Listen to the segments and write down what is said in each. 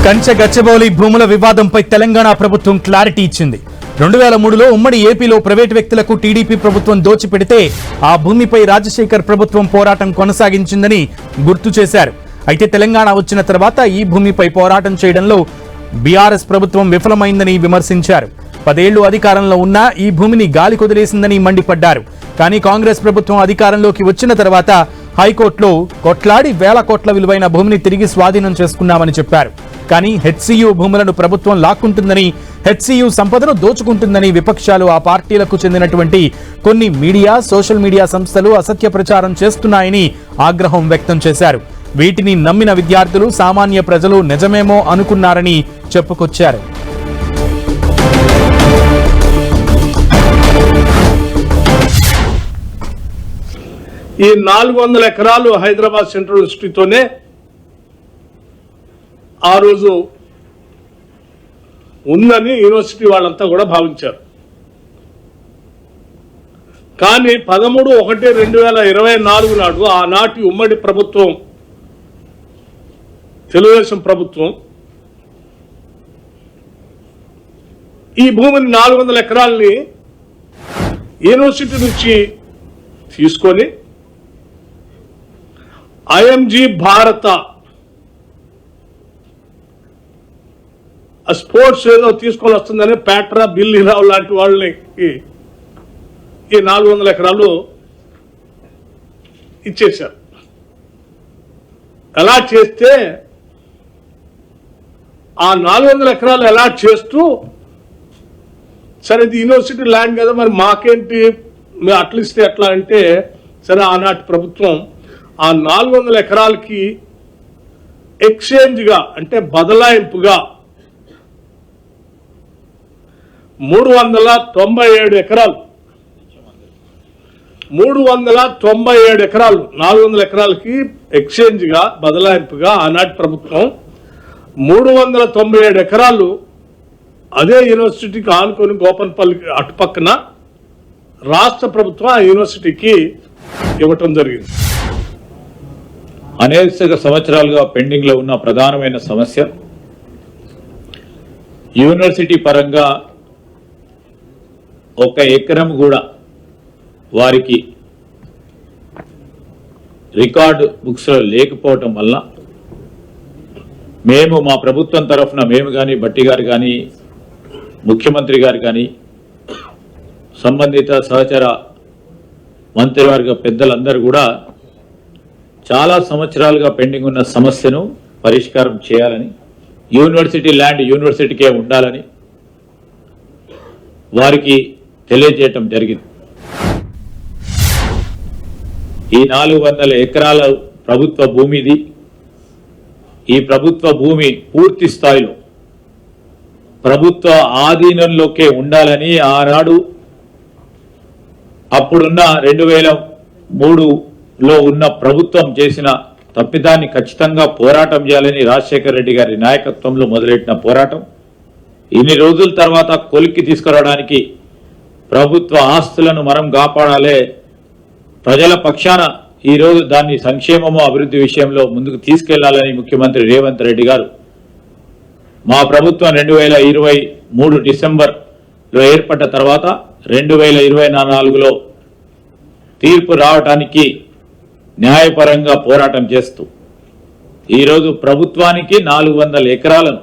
కంచె గచ్చబౌలి భూముల వివాదంపై తెలంగాణ ప్రభుత్వం క్లారిటీ ఇచ్చింది. 2003లో ఉమ్మడి ఏపీలో ప్రైవేటు వ్యక్తులకు టీడీపీ ప్రభుత్వం దోచిపెడితే ఆ భూమిపై రాజశేఖర్ ప్రభుత్వం పోరాటం కొనసాగించిందని గుర్తు చేశారు. అయితే తెలంగాణ వచ్చిన తర్వాత ఈ భూమిపై పోరాటం చేయడంలో బీఆర్ఎస్ ప్రభుత్వం విఫలమైందని విమర్శించారు. 10 ఏళ్లు అధికారంలో ఉన్నా ఈ భూమిని గాలి కొదిలేసిందని మండిపడ్డారు. కానీ కాంగ్రెస్ ప్రభుత్వం అధికారంలోకి వచ్చిన తర్వాత హైకోర్టులో కొట్లాడి వేల కోట్ల విలువైన భూమిని తిరిగి స్వాధీనం చేసుకున్నామని చెప్పారు. కానీ హెచ్సియు భూములను ప్రభుత్వం లాక్కుంటుందని, హెచ్సియు సంపదను దోచుకుంటుందని విపక్షాలు, ఆ పార్టీలకు చెందినటువంటి కొన్ని మీడియా, సోషల్ మీడియా సంస్థలు అసత్య ప్రచారం చేస్తున్నాయని ఆగ్రహం వ్యక్తం చేశారు. వీటిని నమ్మిన విద్యార్థులు, సామాన్య ప్రజలు నిజమేమో అనుకున్నారని చెప్పుకొచ్చారు. ఈ 400 ఎకరాలు హైదరాబాద్ సెంట్రల్ యూనివర్సిటీతోనే ఆ రోజు ఉందని యూనివర్సిటీ వాళ్ళంతా కూడా భావించారు. కానీ 13/1/2024 నాడు ఆనాటి ఉమ్మడి ప్రభుత్వం, తెలుగుదేశం ప్రభుత్వం, ఈ భూమిని 400 ఎకరాలని యూనివర్సిటీ నుంచి తీసుకొని ఐఎంజీ భారత స్పోర్ట్స్ ఏదో తీసుకొని వస్తుందని పేట్రా, బిల్లీరావు లాంటి వాళ్ళని ఈ 400 ఎకరాలు ఇచ్చేశారు. అలాట్ చేస్తే ఆ 400 ఎకరాలు అలాట్ చేస్తూ, సరే ఇది యూనివర్సిటీ ల్యాండ్ కదా, మరి మాకేంటి, మేము అట్లా ఇస్తే ఎట్లా అంటే, సరే ఆనాటి ప్రభుత్వం ఆ 400 ఎకరాలకి ఎక్స్చేంజ్గా, అంటే బదలాయింపుగా 397 ఎకరాలు 397 ఎకరాలు 400 ఎకరాలకి ఎక్స్చేంజ్గా, బదలాయింపుగా ఆనాటి ప్రభుత్వం 397 ఎకరాలు అదే యూనివర్సిటీకి ఆనుకొని గోపన్పల్లి అటుపక్కన రాష్ట్ర ప్రభుత్వం ఆ యూనివర్సిటీకి ఇవ్వటం జరిగింది. అనేక సంవత్సరాలుగా పెండింగ్ లో ఉన్న ప్రధానమైన సమస్య, యూనివర్సిటీ పరంగా 1 ఎకరం కూడా వారికి రికార్డు బుక్స్ లో లేకపోవటం వల్ల మేము, మా ప్రభుత్వం తరఫున మేము కానీ, బట్టి గారు కానీ, ముఖ్యమంత్రి గారు కానీ, సంబంధిత సహచర మంత్రివర్గ పెద్దలందరూ కూడా చాలా సంవత్సరాలుగా పెండింగ్ ఉన్న సమస్యను పరిష్కారం చేయాలని, యూనివర్సిటీ ల్యాండ్ యూనివర్సిటీకే ఉండాలని వారికి తెలియజేయటం జరిగింది. ఈ 400 ఎకరాల ప్రభుత్వ భూమిది. ఈ ప్రభుత్వ భూమి పూర్తి స్థాయిలో ప్రభుత్వ ఆధీనంలోకే ఉండాలని ఆనాడు అప్పుడున్న 2003లో ఉన్న ప్రభుత్వం చేసిన తప్పిదాన్ని ఖచ్చితంగా పోరాటం చేయాలని రాజశేఖర్ రెడ్డి గారి నాయకత్వంలో మొదలెట్టిన పోరాటం ఇన్ని రోజుల తర్వాత కొలిక్కి తీసుకురావడానికి, ప్రభుత్వ ఆస్తులను మనం కాపాడాలి, ప్రజల పక్షాన ఈరోజు దాన్ని సంక్షేమము, అభివృద్ధి విషయంలో ముందుకు తీసుకెళ్లాలని ముఖ్యమంత్రి రేవంత్ రెడ్డి గారు, మా ప్రభుత్వం 2023 డిసెంబర్లో ఏర్పడ్డ తర్వాత 2024లో తీర్పు రావటానికి న్యాయపరంగా పోరాటం చేస్తూ ఈరోజు ప్రభుత్వానికి 400 ఎకరాలను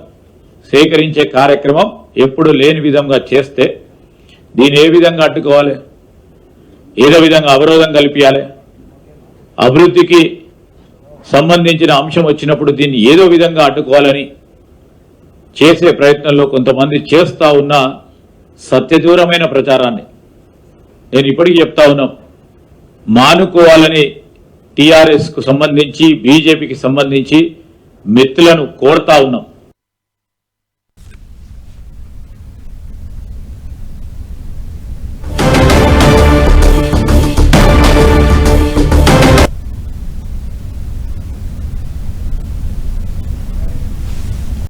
సేకరించే కార్యక్రమం ఎప్పుడు లేని విధంగా చేస్తే దీన్ని ఏ విధంగా అడ్డుకోవాలి, ఏదో విధంగా అవరోధం కల్పించాలి, అభివృద్ధికి సంబంధించిన అంశం వచ్చినప్పుడు దీన్ని ఏదో విధంగా అడ్డుకోవాలని చేసే ప్రయత్నంలో కొంతమంది చేస్తా ఉన్న సత్యదూరమైన ప్రచారాన్ని నేను ఇప్పటికీ చెప్తా ఉన్నాం, మానుకోవాలని టీఆర్ఎస్కు సంబంధించి, బీజేపీకి సంబంధించి మిత్రులను కోరుతా ఉన్నాం.